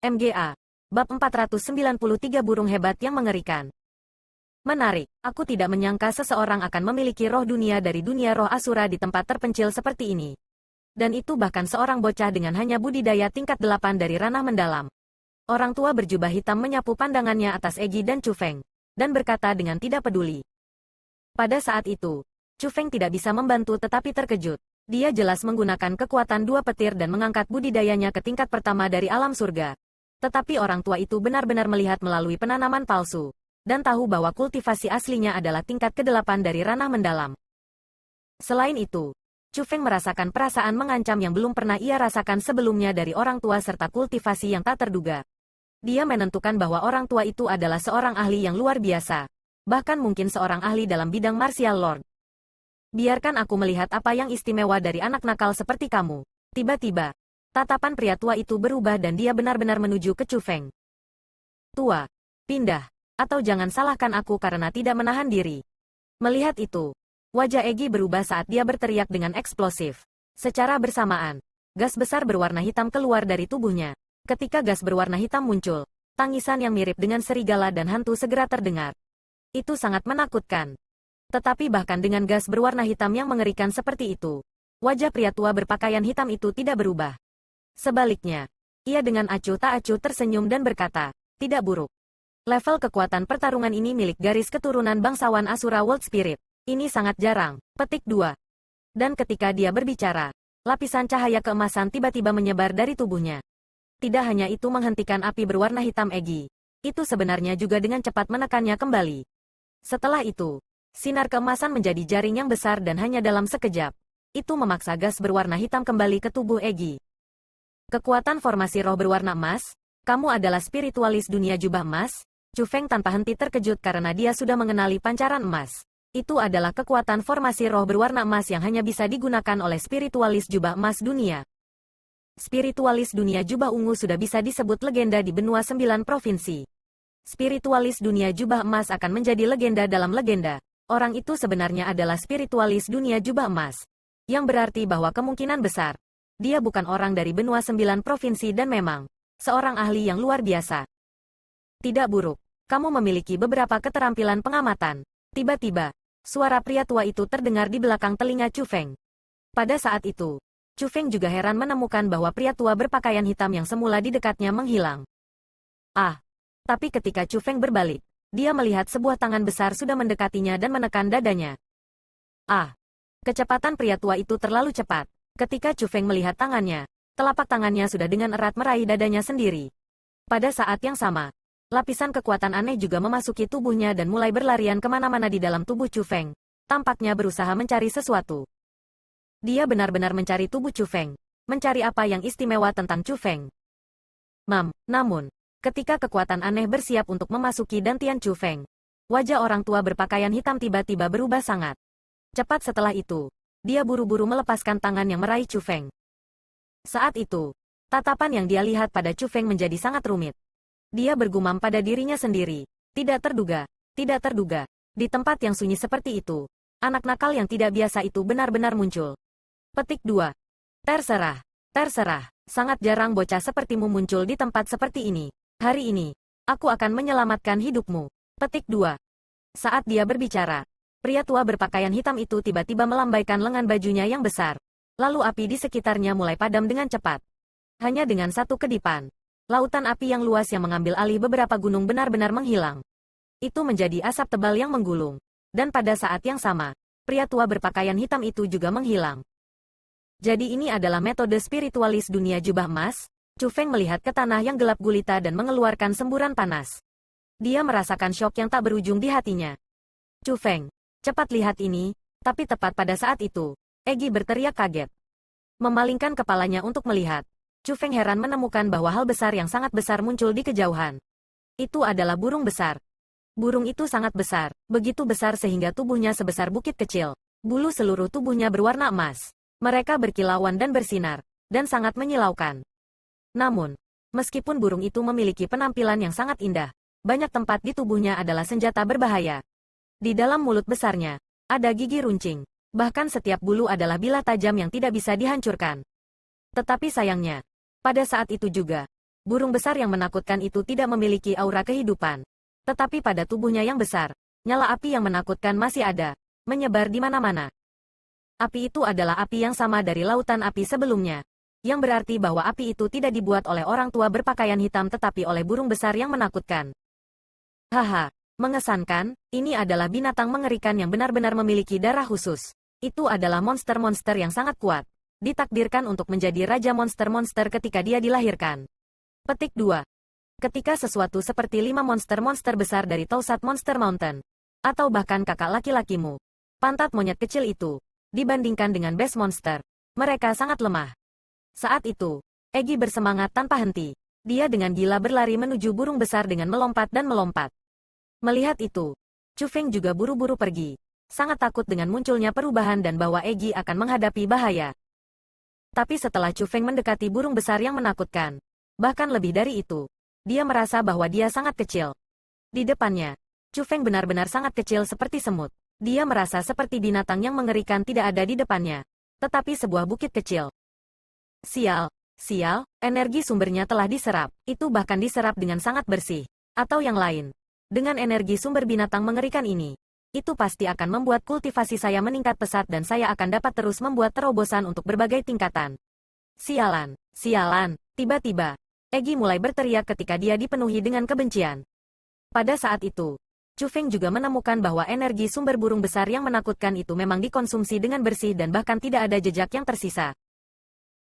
MGA. Bab 493 Burung Hebat yang Mengerikan. Menarik, aku tidak menyangka seseorang akan memiliki roh dunia dari dunia roh Asura di tempat terpencil seperti ini. Dan itu bahkan seorang bocah dengan hanya budidaya tingkat 8 dari ranah mendalam. Orang tua berjubah hitam menyapu pandangannya atas Egi dan Chu Feng, dan berkata dengan tidak peduli. Pada saat itu, Chu Feng tidak bisa membantu tetapi terkejut. Dia jelas menggunakan kekuatan dua petir dan mengangkat budidayanya ke tingkat pertama dari alam surga. Tetapi orang tua itu benar-benar melihat melalui penanaman palsu, dan tahu bahwa kultivasi aslinya adalah tingkat ke-8 dari ranah mendalam. Selain itu, Chu Feng merasakan perasaan mengancam yang belum pernah ia rasakan sebelumnya dari orang tua serta kultivasi yang tak terduga. Dia menentukan bahwa orang tua itu adalah seorang ahli yang luar biasa, bahkan mungkin seorang ahli dalam bidang martial lord. Biarkan aku melihat apa yang istimewa dari anak nakal seperti kamu. Tiba-tiba, tatapan pria tua itu berubah dan dia benar-benar menuju ke Chu Feng. Tua, pindah, atau jangan salahkan aku karena tidak menahan diri. Melihat itu, wajah Egi berubah saat dia berteriak dengan eksplosif. Secara bersamaan, gas besar berwarna hitam keluar dari tubuhnya. Ketika gas berwarna hitam muncul, tangisan yang mirip dengan serigala dan hantu segera terdengar. Itu sangat menakutkan. Tetapi bahkan dengan gas berwarna hitam yang mengerikan seperti itu, wajah pria tua berpakaian hitam itu tidak berubah. Sebaliknya, ia dengan acuh tak acuh tersenyum dan berkata, tidak buruk. Level kekuatan pertarungan ini milik garis keturunan bangsawan Asura World Spirit. Ini sangat jarang. Petik 2. Dan ketika dia berbicara, lapisan cahaya keemasan tiba-tiba menyebar dari tubuhnya. Tidak hanya itu menghentikan api berwarna hitam Egi. Itu sebenarnya juga dengan cepat menekannya kembali. Setelah itu, sinar keemasan menjadi jaring yang besar dan hanya dalam sekejap, itu memaksa gas berwarna hitam kembali ke tubuh Egi. Kekuatan formasi roh berwarna emas, kamu adalah spiritualis dunia jubah emas. Chu Feng tanpa henti terkejut karena dia sudah mengenali pancaran emas. Itu adalah kekuatan formasi roh berwarna emas yang hanya bisa digunakan oleh spiritualis jubah emas dunia. Spiritualis dunia jubah ungu sudah bisa disebut legenda di benua 9 provinsi. Spiritualis dunia jubah emas akan menjadi legenda dalam legenda. Orang itu sebenarnya adalah spiritualis dunia jubah emas. Yang berarti bahwa kemungkinan besar, dia bukan orang dari benua 9 provinsi dan memang seorang ahli yang luar biasa. Tidak buruk, kamu memiliki beberapa keterampilan pengamatan. Tiba-tiba, suara pria tua itu terdengar di belakang telinga Chu Feng. Pada saat itu, Chu Feng juga heran menemukan bahwa pria tua berpakaian hitam yang semula di dekatnya menghilang. Tapi ketika Chu Feng berbalik, dia melihat sebuah tangan besar sudah mendekatinya dan menekan dadanya. Kecepatan pria tua itu terlalu cepat. Ketika Chu Feng melihat tangannya, telapak tangannya sudah dengan erat meraih dadanya sendiri. Pada saat yang sama, lapisan kekuatan aneh juga memasuki tubuhnya dan mulai berlarian kemana-mana di dalam tubuh Chu Feng. Tampaknya berusaha mencari sesuatu. Dia benar-benar mencari tubuh Chu Feng, mencari apa yang istimewa tentang Chu Feng. Namun, ketika kekuatan aneh bersiap untuk memasuki dantian Chu Feng, wajah orang tua berpakaian hitam tiba-tiba berubah sangat. Cepat setelah itu, dia buru-buru melepaskan tangan yang meraih Chu Feng. Saat itu, tatapan yang dia lihat pada Chu Feng menjadi sangat rumit. Dia bergumam pada dirinya sendiri, tidak terduga, di tempat yang sunyi seperti itu, anak nakal yang tidak biasa itu benar-benar muncul. Petik 2. Terserah. Sangat jarang bocah sepertimu muncul di tempat seperti ini. Hari ini, aku akan menyelamatkan hidupmu. Petik 2. Saat dia berbicara, pria tua berpakaian hitam itu tiba-tiba melambaikan lengan bajunya yang besar. Lalu api di sekitarnya mulai padam dengan cepat. Hanya dengan satu kedipan, lautan api yang luas yang mengambil alih beberapa gunung benar-benar menghilang. Itu menjadi asap tebal yang menggulung. Dan pada saat yang sama, pria tua berpakaian hitam itu juga menghilang. Jadi ini adalah metode spiritualis dunia jubah emas. Chu Feng melihat ke tanah yang gelap gulita dan mengeluarkan semburan panas. Dia merasakan syok yang tak berujung di hatinya. Chu Feng, cepat lihat ini. Tapi tepat pada saat itu, Egi berteriak kaget. Memalingkan kepalanya untuk melihat, Chu Feng heran menemukan bahwa hal besar yang sangat besar muncul di kejauhan. Itu adalah burung besar. Burung itu sangat besar, begitu besar sehingga tubuhnya sebesar bukit kecil. Bulu seluruh tubuhnya berwarna emas. Mereka berkilauan dan bersinar, dan sangat menyilaukan. Namun, meskipun burung itu memiliki penampilan yang sangat indah, banyak tempat di tubuhnya adalah senjata berbahaya. Di dalam mulut besarnya, ada gigi runcing. Bahkan setiap bulu adalah bilah tajam yang tidak bisa dihancurkan. Tetapi sayangnya, pada saat itu juga, Burung besar yang menakutkan itu tidak memiliki aura kehidupan. Tetapi pada tubuhnya yang besar, nyala api yang menakutkan masih ada, menyebar di mana-mana. Api itu adalah api yang sama dari lautan api sebelumnya. Yang berarti bahwa api itu tidak dibuat oleh orang tua berpakaian hitam tetapi oleh burung besar yang menakutkan. Haha, mengesankan, ini adalah binatang mengerikan yang benar-benar memiliki darah khusus. Itu adalah monster-monster yang sangat kuat. Ditakdirkan untuk menjadi raja monster-monster ketika dia dilahirkan. Petik 2. Ketika sesuatu seperti 5 monster-monster besar dari Tausat Monster Mountain, atau bahkan kakak laki-lakimu, pantat monyet kecil itu, dibandingkan dengan best monster, mereka sangat lemah. Saat itu, Egi bersemangat tanpa henti. Dia dengan gila berlari menuju burung besar dengan melompat dan melompat. Melihat itu, Chu Feng juga buru-buru pergi. Sangat takut dengan munculnya perubahan dan bahwa Egi akan menghadapi bahaya. Tapi setelah Chu Feng mendekati burung besar yang menakutkan, bahkan lebih dari itu, dia merasa bahwa dia sangat kecil. Di depannya, Chu Feng benar-benar sangat kecil seperti semut. Dia merasa seperti binatang yang mengerikan tidak ada di depannya, tetapi sebuah bukit kecil. Sial, energi sumbernya telah diserap, itu bahkan diserap dengan sangat bersih. Atau yang lain, dengan energi sumber binatang mengerikan ini, itu pasti akan membuat kultivasi saya meningkat pesat dan saya akan dapat terus membuat terobosan untuk berbagai tingkatan. Sialan, tiba-tiba, Egi mulai berteriak ketika dia dipenuhi dengan kebencian. Pada saat itu, Chu Feng juga menemukan bahwa energi sumber burung besar yang menakutkan itu memang dikonsumsi dengan bersih dan bahkan tidak ada jejak yang tersisa.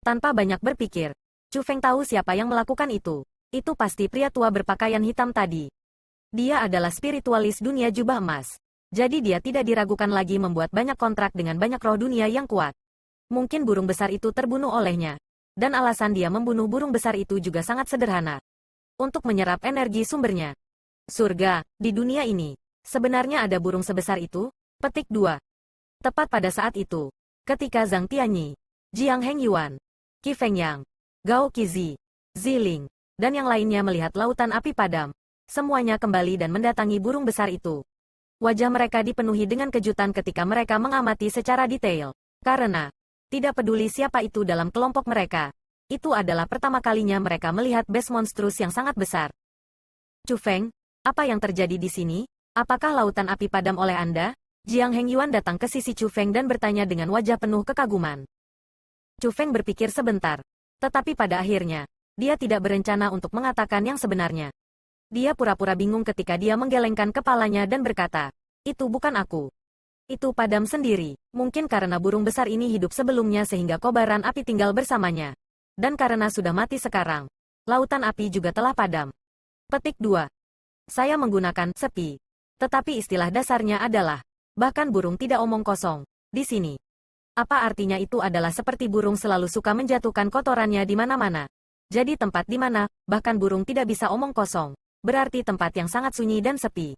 Tanpa banyak berpikir, Chu Feng tahu siapa yang melakukan itu. Itu pasti pria tua berpakaian hitam tadi. Dia adalah spiritualis dunia jubah emas. Jadi dia tidak diragukan lagi membuat banyak kontrak dengan banyak roh dunia yang kuat. Mungkin burung besar itu terbunuh olehnya. Dan alasan dia membunuh burung besar itu juga sangat sederhana. Untuk menyerap energi sumbernya. Surga, di dunia ini, sebenarnya ada burung sebesar itu? Petik 2. Tepat pada saat itu, ketika Zhang Tianyi, Jiang Hengyuan, Qi Fengyang, Gao Qizi, Ziling, dan yang lainnya melihat lautan api padam, semuanya kembali dan mendatangi burung besar itu. Wajah mereka dipenuhi dengan kejutan ketika mereka mengamati secara detail. Karena, tidak peduli siapa itu dalam kelompok mereka, itu adalah pertama kalinya mereka melihat bes monstrus yang sangat besar. Chu Feng, apa yang terjadi di sini? Apakah lautan api padam oleh Anda? Jiang Hengyuan datang ke sisi Chu Feng dan bertanya dengan wajah penuh kekaguman. Chu Feng berpikir sebentar, tetapi pada akhirnya, dia tidak berencana untuk mengatakan yang sebenarnya. Dia pura-pura bingung ketika dia menggelengkan kepalanya dan berkata, itu bukan aku. Itu padam sendiri, mungkin karena burung besar ini hidup sebelumnya sehingga kobaran api tinggal bersamanya. Dan karena sudah mati sekarang, lautan api juga telah padam. Petik 2. Saya menggunakan sepi. Tetapi istilah dasarnya adalah, bahkan burung tidak omong kosong, di sini. Apa artinya itu adalah seperti burung selalu suka menjatuhkan kotorannya di mana-mana. Jadi tempat di mana, bahkan burung tidak bisa omong kosong, berarti tempat yang sangat sunyi dan sepi.